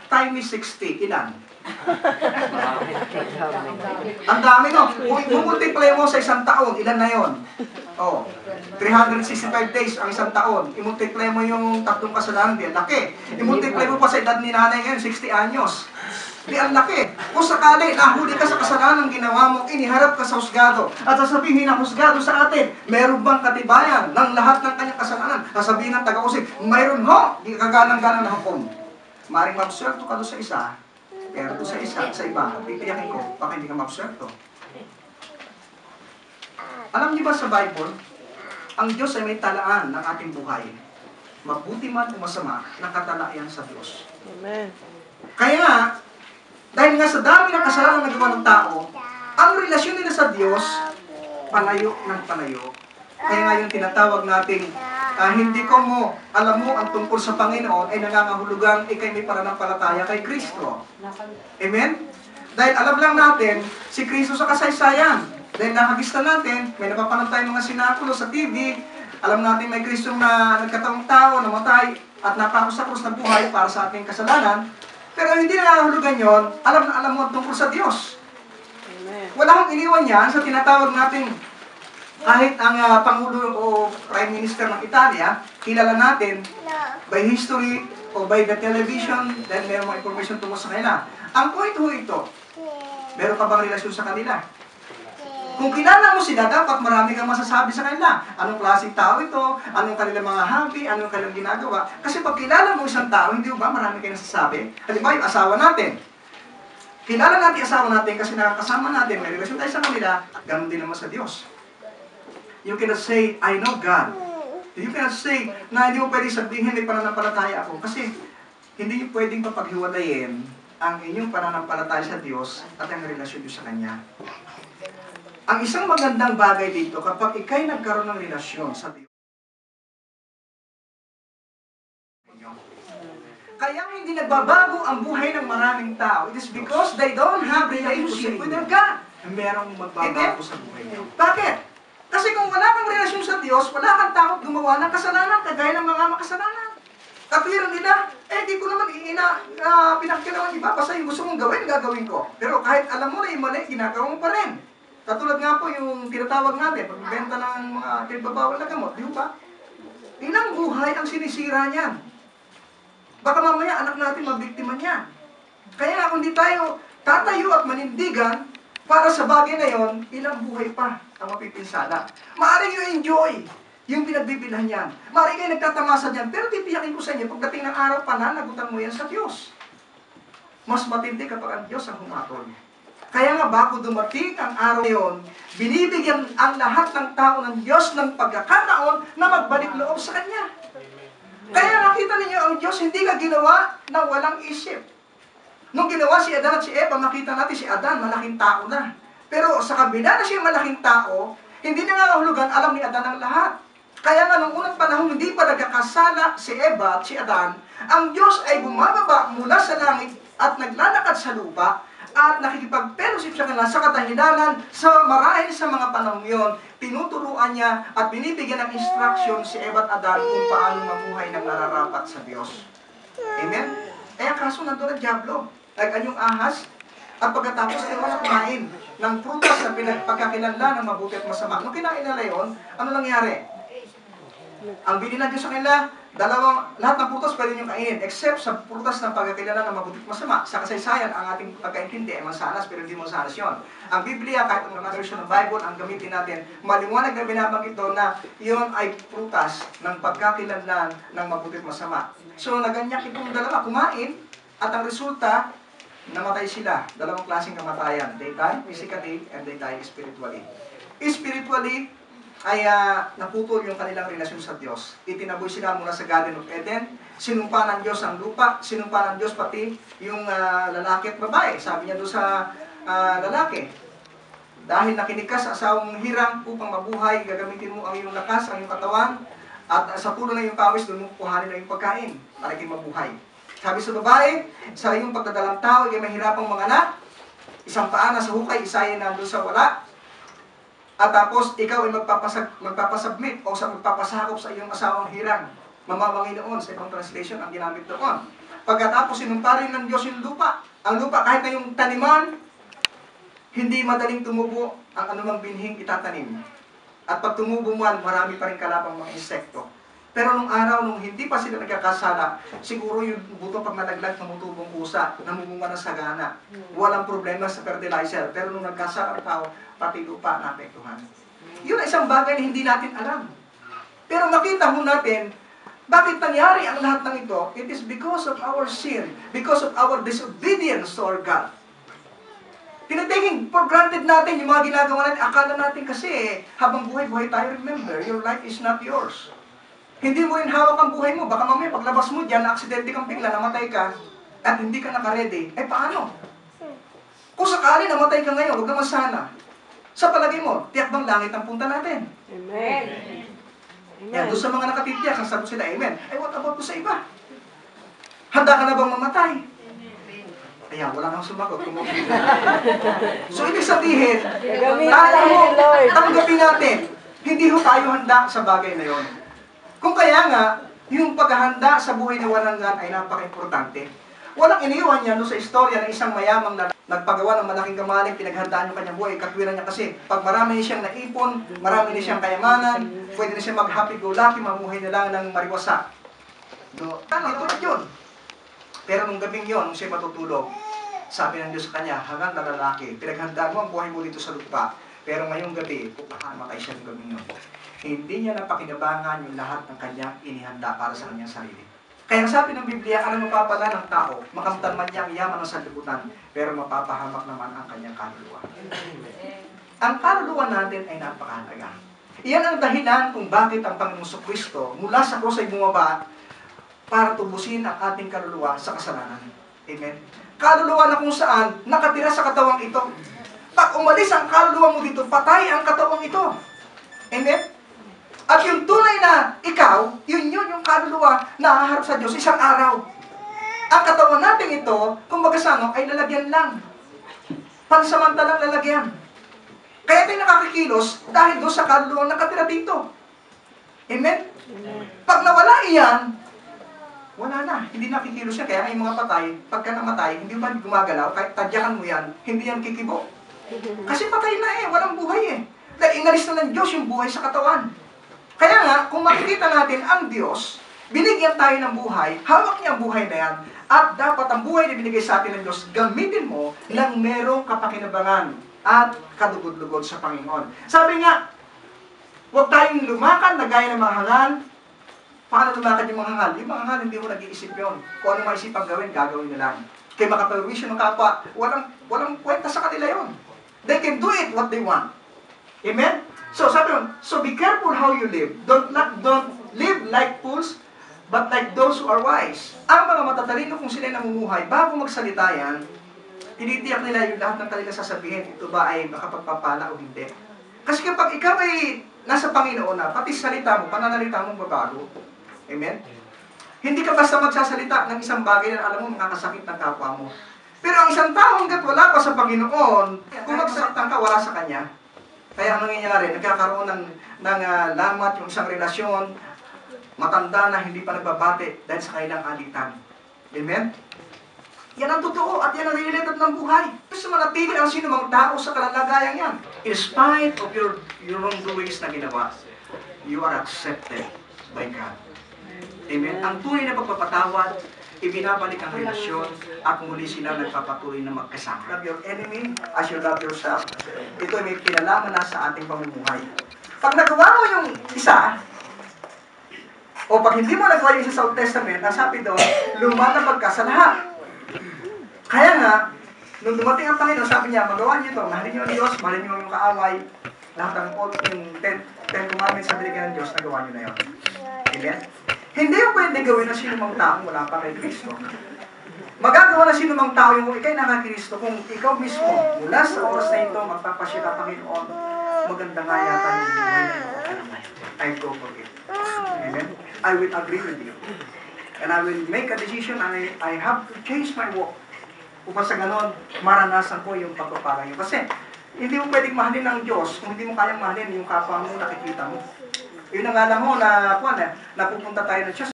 Time is 60. Ilan? Ang dami, no? Kung i-multiply mo sa isang taon, ilan na yon? Oh, 365 days ang isang taon. I-multiply mo yung tatlong kasalanan, di ang laki. I-multiply mo pa sa edad ni nanay ngayon, 60 anyos. Di ang laki. Kung sakali, nahuli ka sa kasalanan ng ginawa mo, iniharap ka sa husgado. At sasabihin ng husgado sa atin, meron bang katibayan ng lahat ng kanyang kasalanan? Sasabihin ng taga-usig, mayroon ho, di kagalang-galang na hukom. Maring mabswerto ka doon sa isa, pero doon sa iba, pitiyakin ko, baka hindi ka mabswerto. Alam niyo ba sa Bible, ang Diyos ay may talaan ng ating buhay. Mabuti man o masama, nakatala yan sa Diyos. Amen. Kaya nga, dahil nga sa dami ng kasalanan na gawa ng tao, ang relasyon nila sa Diyos, palayo ng palayo. Kaya nga yung tinatawag nating hindi ko mo, alam mo, ang tungkol sa Panginoon ay nangangahulugang ikay may pananampalataya kay Kristo. Amen? Dahil alam lang natin, si Kristo sa kasaysayan. Dahil nakagista natin, may napapanood tayong mga sinakulo sa TV, alam natin may Kristo na nagkataong tao, namatay, at napako sa krus ng buhay para sa ating kasalanan. Pero hindi nangangahulugan yon, alam na alam mo ang tungkol sa Diyos. Amen. Wala akong iniwan yan sa tinatawag natin kahit ang Pangulo o Prime Minister ng Italia, kilala natin by history o by the television, dahil mayroong mga information tungkol sa kanila. Ang point ho ito, meron ka bang relasyon sa kanila? Kung kilala mo sila, dapat marami kang masasabi sa kanila. Anong klaseng tao ito? Anong kanilang mga hobby? Anong kanilang ginagawa? Kasi pag kilala mo isang tao, hindi ba marami kang nasasabi? Halimbawa, yung asawa natin. Kilala natin asawa natin kasi nakakasama natin, may relasyon tayo sa kanila, ganun din naman sa Diyos. You cannot say, I know God. You cannot say, na hindi mo pwedeng sabihin, may pananampalataya ako. Kasi, hindi nyo pwedeng papaghiwalayin ang inyong pananampalataya sa Diyos at ang relasyon nyo sa Kanya. Ang isang magandang bagay dito, kapag ikay nagkaroon ng relasyon sa Diyos, kaya hindi nagbabago ang buhay ng maraming tao. It is because they don't have relationship with their God. Merong magbabago sa buhay niyo. Bakit? Kasi kung wala kang relasyon sa Diyos, wala kang takot gumawa ng kasalanan, kagaya ng mga makasalanan. Katwiran nila, di ko naman pinagkailangan iba, basta yung gusto mong gawin, gagawin ko. Pero kahit alam mo na yung mali, ginagawa mo pa rin. Katulad nga po yung tinatawag natin, pagbibenta ng mga pinagbabawal na gamot, di ba? Ilang buhay ang sinisira niyan. Baka mamaya anak natin mabiktima niyan. Kaya kung di tayo tatayo at manindigan, para sa bagay na yon, ilang buhay pa ang mapipinsala. Maaari nyo enjoy yung pinagbibilhan yan. Maaari kayo nagtatamasa dyan, pero titiyakin ko sa inyo, pagdating ng araw, pananagutan mo yan sa Diyos. Mas matindi kapag ang Diyos ang humatol. Kaya nga bago dumating ang araw na yon, binibigyan ang lahat ng tao ng Diyos ng pagkakataon na magbalik loob sa Kanya. Kaya nakita ninyo, ang Diyos hindi ka ginawa na walang isip. Nung ginawa si Adan at si Eva, makita natin si Adan, malaking tao na. Pero sa kabila na siya malaking tao, hindi nangangahulugan, alam ni Adan ang lahat. Kaya nga nung unang panahon, hindi pa nagkakasala si Eva at si Adan, ang Diyos ay bumababa mula sa langit at naglalakad sa lupa at nakikipag-fellowship sa kanila sa katahidanan, sa marahil sa mga panahon yon, tinuturuan niya at binibigyan ng instruction si Eva at Adan kung paano mabuhay ng nararapat sa Diyos. Amen? Kaya kaso nandun ang Diablo. Anyong ahas, at pagkatapos ay wala kumain ng prutas na pagkakilanlan ng mabuti at masama. Nung kinain nila yun, ano nangyari? Ang bili ng Diyos sa kanila, lahat ng prutas pwede nyo kainin, except sa prutas ng pagkakilanlan ng mabuti at masama. Sa kasaysayan, ang ating pagkaintindi ay mansanas, pero hindi mansanas yun. Ang Biblia, kahit ang mga version ng Bible, ang gamitin natin, maliwanag na binabanggit doon na yun ay prutas ng pagkakilanlan ng mabuti at masama. So, naganyak itong dalawa, kumain, at ang resulta, namatay sila. Dalawang klaseng kamatayan. They die physically and they die spiritually. Spiritually, ay naputol yung kanilang relasyon sa Diyos. Itinaboy sila mula sa Garden of Eden. Sinumpa ng Diyos ang lupa. Sinumpa ng Diyos pati yung lalaki at babae. Sabi niya doon sa lalaki, dahil nakinig ka sa asawang hirang upang mabuhay, gagamitin mo ang iyong lakas, ang iyong katawan, at sa puno ng iyong pawis, doon mo kuhanin ang iyong pagkain para kayo mabuhay. Sabi sa babae, sa iyong pagdadalang tao, ay mahirapang manganak, isang paa na sa hukay, isa ay nandun sa wala, at tapos ikaw ay magpapasubmit o magpapasakop sa iyong asawang hirang. Mamamanginoon, sa ibang translation, ang ginamit doon. pagkatapos sinumparin ng Diyos yung lupa. Ang lupa, kahit na yung taniman, hindi madaling tumubo ang anumang binhing itatanim. At pag tumubo man, marami pa rin kalabang mga insekto. Pero nung araw, nung hindi pa sila nagkakasala, siguro yung buto pag nalaglag, tumutubong kusa, namumunga ng sagana. Walang problema sa fertilizer. Pero nung nagkasala ang tao, pati lupa naapektuhan. Yun ay isang bagay na hindi natin alam. Pero makita ho natin, bakit nangyari ang lahat ng ito? It is because of our sin, because of our disobedience to our God. Tinataking for granted natin yung mga ginagawa natin. Akala natin kasi, habang buhay-buhay tayo, remember, your life is not yours. Hindi mo rin hawak ang buhay mo. Baka mamaya paglabas mo dyan, na-aksidente kang bigla, namatay ka, at hindi ka nakaredy. Eh paano? Kung sakali namatay ka ngayon, huwag naman sana. Sa palagay mo, tiyak bang langit ang punta natin? Amen. Yan, doon sa mga nakatitiyak, ang sagot sila, amen. Ay, what about po sa iba? Handa ka na bang mamatay? Ayan, wala nang sumagot. So, ibig sabihin, tayo mo, tanggapin natin, hindi ho tayo handa sa bagay na yon. Kung kaya nga, yung paghahanda sa buhay ni Walangan ay napaka-importante. Walang iniwan niya no sa istorya ng isang mayamang na nagpagawa ng malaking kamalig, pinaghandaan yung kanyang buhay. Katwiran niya kasi, pag marami siyang naipon, marami na siyang kayamanan, pwede na siya mag-happy-go-lucky, mamuhay na lang ng mariwasa. No, ito yun. Pero nung gabing yun, nung siya matutulog, sabi ng Diyos sa kanya, hanggang na lalaki, pinaghandaan mo ang buhay mo dito sa lupa, pero ngayong gabi, pupahamatay siya ng gabing yun. Hindi niya napakinabangan yung lahat ng kanyang inihanda para sa kanyang sarili. Kaya sabi ng Biblia, ang mapapala ng tao, makamtan man niya ang yaman ng sanlibutan, pero mapapahamak naman ang kanyang kaluluwa. Ang kaluluwa natin ay napakahalaga. Iyan ang dahilan kung bakit ang Panginoong Kristo mula sa krus ay bumaba para tubusin ang ating kaluluwa sa kasalanan. Amen? Kaluluwa na kung saan nakatira sa katawang ito. Pag umalis ang kaluluwa mo dito, patay ang katawang ito. Amen? At yung tunay na ikaw, yun yung kaluluwa na haharap sa Diyos isang araw. Ang katawan natin ito, kung magasano, ay lalagyan lang. Pansamantalang lalagyan. Kaya tayo nakakikilos dahil doon sa kaluluwa nakatira dito. Amen? Pag nawala iyan, wala na. Hindi nakikilos yan. Kaya yung mga patay, pagka namatay, hindi ba gumagalaw, kahit tadyakan mo yan, hindi yan kikibo. Kasi patay na walang buhay Dahil inalis na ng Diyos yung buhay sa katawan. Kaya nga, kung makikita natin ang Diyos, binigyan tayo ng buhay, hawak niya ang buhay na yan, at dapat ang buhay na binigay sa atin ng Diyos, gamitin mo ng merong kapakinabangan at kadugod-lugod sa Panginoon. Sabi nga, huwag tayong lumakad na gaya ng mga hangal. Paano lumakad yung mga hangal? Yung mga hangal, hindi mo nag-iisip yun. Kung ano maisip ang gawin, gagawin nila. Kaya makapag-wisyo ng kapwa, walang kwenta sa kanila yun. They can do it what they want. Amen? So, sabi mo, so be careful how you live. Don't live like fools, but like those who are wise. Ang mga matatalino kung sila namumuhay, bago magsalita yan, tinitiyak nila yung lahat ng kanilang sasabihin, ito ba ay makapagpapala o hindi. Kasi kapag ikaw ay nasa Panginoon na, pati salita mo, pananalita mo babago. Amen? Hindi ka basta magsasalita ng isang bagay na alam mo makakasakit ng kapwa mo. Pero ang isang tao hanggat wala pa sa Panginoon, kung magsalita ka, wala sa Kanya. Kaya ano nangyayari? Nagkakaroon ng lamat yung isang relasyon, matanda na hindi pa nagbabate dahil sa kailang alitan. Amen? Yan ang totoo at yan ang realidad ng buhay. Gusto manatili ang sinumang tao sa kalalagayang yan. In spite of your wrongdoings na ginawa, you are accepted by God. Amen? Ang tunay na pagpapatawad, ibinabalik ang relasyon at muli sila nagpapatuloy na magkasama. Love your enemy as you love yourself. Ito ay may kinalaman na sa ating pamumuhay. Pag nagawa mo yung isa, o pag hindi mo nagawa yung isa sa Old Testament, ang sabi doon, lumatapag ka sa lahat. Kaya nga, nung dumating ang Panginoon, sabi niya, magawa niyo ito, mahalin niyo ang Diyos, mahalin niyo yung kaaway, lahat ng Ten Commandments sa binigyan ng Diyos, nagawa niyo na yun. Amen? Hindi yung pwede gawin ng sinumang taong wala pa kay Kristo. Magagawa ng sinumang tao yung ikay nakakristo kung ikaw mismo, mula sa oras na ito, magpapasya ka, Panginoon, maganda nga yata yung buhay na ito. I go for it. Amen? I will agree with you. And I will make a decision and I have to change my walk. Upang sa ganon, maranasan ko yung pagpapala yun. Kasi, hindi mo pwedeng mahalin ng Diyos kung hindi mo kayang mahalin yung kapwa mo nakikita mo. Yun ang alam mo na pupunta tayo ng church.